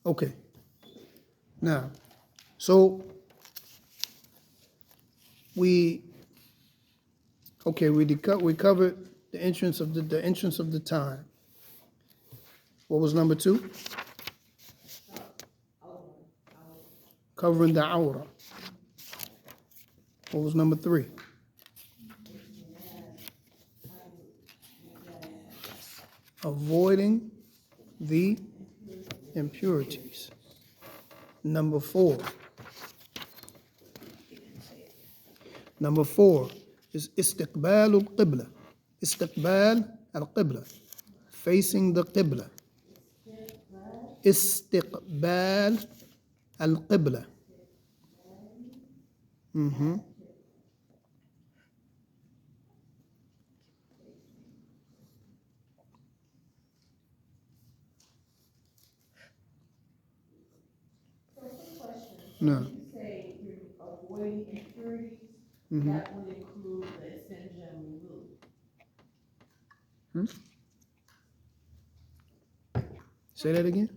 Okay. Now, so we covered the entrance of the time. What was number 2? Covering the aura. What was number 3? Avoiding the impurities. Number 4. Number 4 is istiqbal al-qibla. Istiqbal al-qibla. Facing the qibla. Istiqbal al-qibla. No. You say you're avoiding impurities, that would include the extension and remove. Say that again.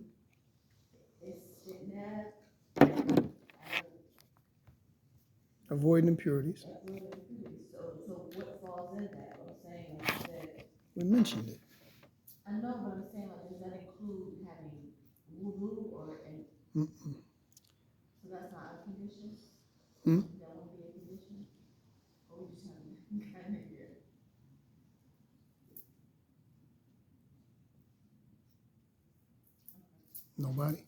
Avoiding impurities. So what falls in that? I'm saying, like you said. We mentioned it. I know, but I'm saying, like, does that include having wudu or and so that's not a condition? That won't be a condition? Or we just have to kind of hear? Nobody?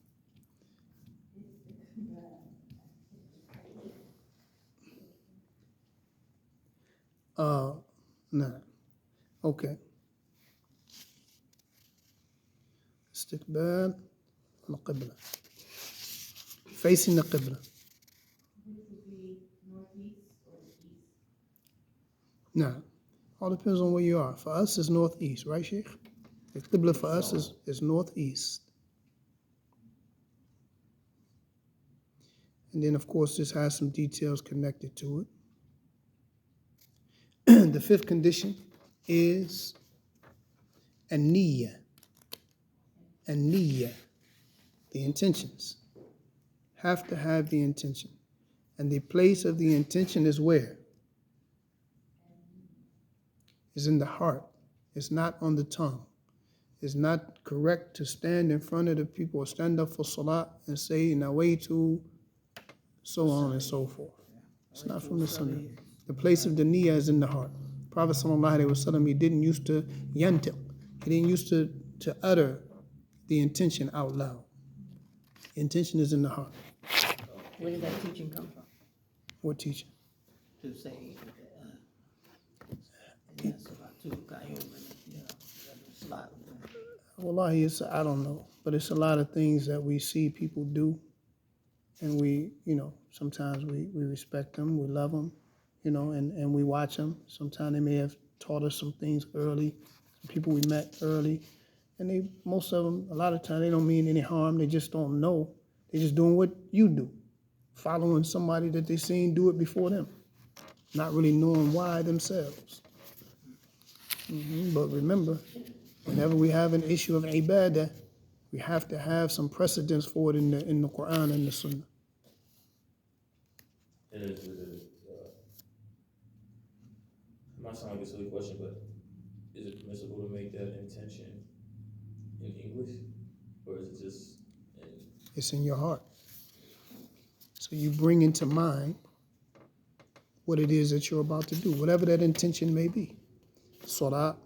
No. Okay. Istiqbal al-qibla. Facing the qibla. Which would be northeast or east? No. All depends on where you are. For us, it's northeast, right, Sheikh? The qibla for us is northeast. And then, of course, this has some details connected to it. The 5th condition is an-niyya. An-niyya. The intentions. Have to have the intention. And the place of the intention is where? Is in the heart. It's not on the tongue. It's not correct to stand in front of the people or stand up for salat and say, nawaitu, so on and so forth. It's not from the sunnah. The place of the niyyah is in the heart. Prophet sallallahu alaihi wasallam, he didn't used to yantiq. He didn't used to utter the intention out loud. The intention is in the heart. Where did that teaching come from? What teaching? To say, that's about to Qayyum and, it's a lot. Wallahi, I don't know. But it's a lot of things that we see people do. And we, sometimes we respect them, we love them, and we watch them. Sometimes they may have taught us some things early, some people we met early. And most of them, a lot of times, they don't mean any harm. They just don't know. They're just doing what you do, following somebody that they seen do it before them, not really knowing why themselves. But remember, whenever we have an issue of ibadah, we have to have some precedence for it in the Quran and the Sunnah. It might sound like a silly question, but is it permissible to make that intention in English, or is it just It's in your heart. So you bring into mind what it is that you're about to do, whatever that intention may be. Salat,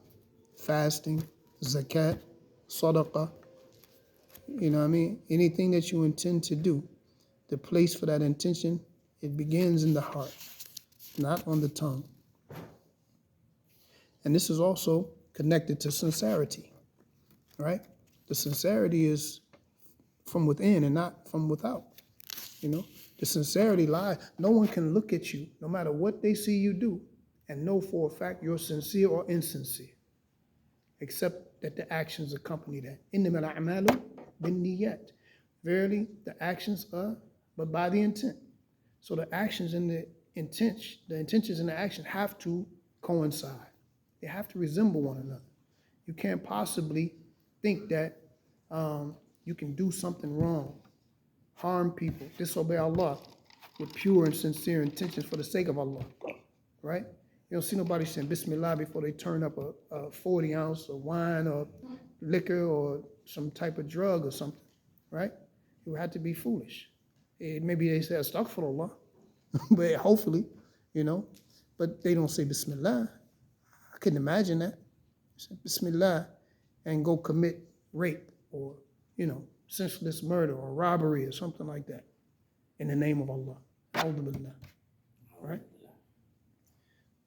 fasting, zakat, sadaqah, anything that you intend to do, the place for that intention, it begins in the heart, not on the tongue. And this is also connected to sincerity, right? The sincerity is from within and not from without, The sincerity lies. No one can look at you, no matter what they see you do, and know for a fact you're sincere or insincere, except that the actions accompany that. إِنَّمَا الْأَعْمَالُ بِالنِّيَّاتِ. Verily, the actions are but by the intent. So the actions and the intentions and the action have to coincide. They have to resemble one another. You can't possibly think that you can do something wrong, harm people, disobey Allah with pure and sincere intentions for the sake of Allah, right? You don't see nobody saying Bismillah before they turn up a 40 ounce of wine or liquor or some type of drug or something, right? You had to be foolish. Maybe they say Astaghfirullah, but hopefully, but they don't say Bismillah. I couldn't imagine that. Say Bismillah and go commit rape or, senseless murder or robbery or something like that in the name of Allah. Alhamdulillah. Right?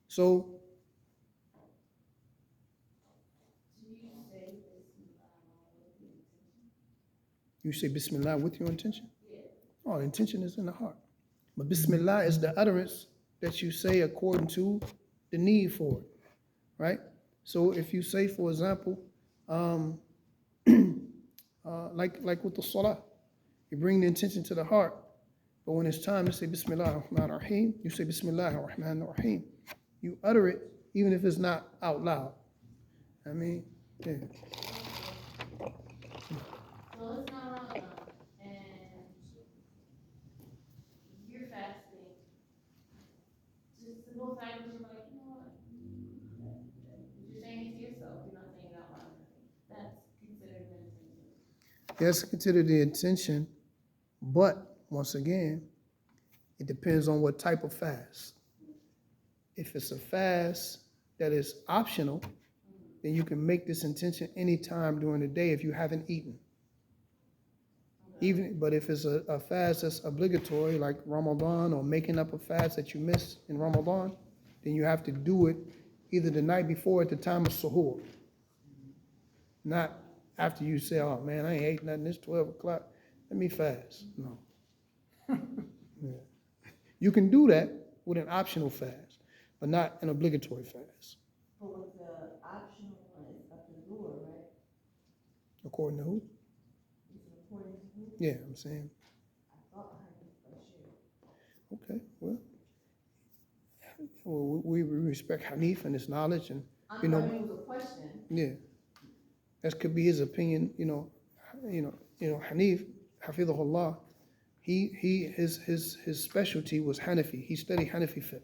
So, you say Bismillah with your intention? Oh, the intention is in the heart. But Bismillah is the utterance that you say according to the need for it, right? So if you say, for example, like with the salah, you bring the intention to the heart, but when it's time to say Bismillah ar-Rahman ar-Rahim, you say Bismillah ar-Rahman ar-Rahim. You utter it even if it's not out loud. I mean, yeah. So it's not Ramadan, and you're fasting. Just the whole fact that you're like, you know what? You're saying it to yourself. You're not saying it out loud. That's considered meditation. Yes, consider the intention, but once again, it depends on what type of fast. If it's a fast that is optional, then you can make this intention anytime during the day if you haven't eaten. But if it's a fast that's obligatory, like Ramadan, or making up a fast that you miss in Ramadan, then you have to do it either the night before at the time of suhoor. Not after you say, oh man, I ain't ate nothing, it's 12 o'clock, let me fast. No. Yeah. You can do that with an optional fast, but not an obligatory fast. But with the optional one, it's up to the Lord, right? According to who? Is it according to who? Yeah, I'm saying. I thought I heard this for sure. Okay, well, we respect Hanif and his knowledge, and I thought it was a question. yeah, that could be his opinion. Hanif, Hafidhullah, his specialty was Hanafi. He studied Hanafi fiqh.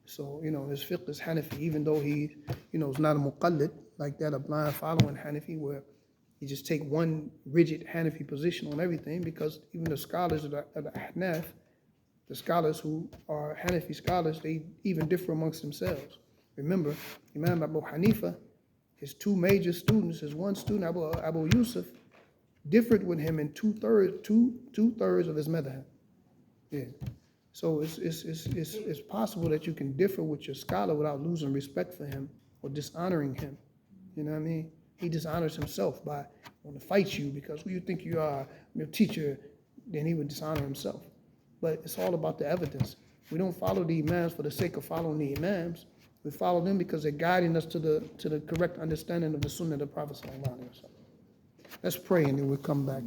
So, his fiqh is Hanafi, even though he, is not a muqallid like that, a blind following Hanafi, where you just take one rigid Hanafi position on everything, because even the scholars of the Hanaf, the scholars who are Hanafi scholars, they even differ amongst themselves. Remember, Imam Abu Hanifa, his two major students, his one student, Abu Yusuf, differed with him in two-thirds of his madhab. Yeah. So it's possible that you can differ with your scholar without losing respect for him or dishonoring him. You know what I mean? He dishonors himself by wanting to fight you because who you think you are, your teacher, then he would dishonor himself. But it's all about the evidence. We don't follow the imams for the sake of following the imams. We follow them because they're guiding us to the correct understanding of the sunnah of the Prophet ﷺ. Let's pray and then we'll come back.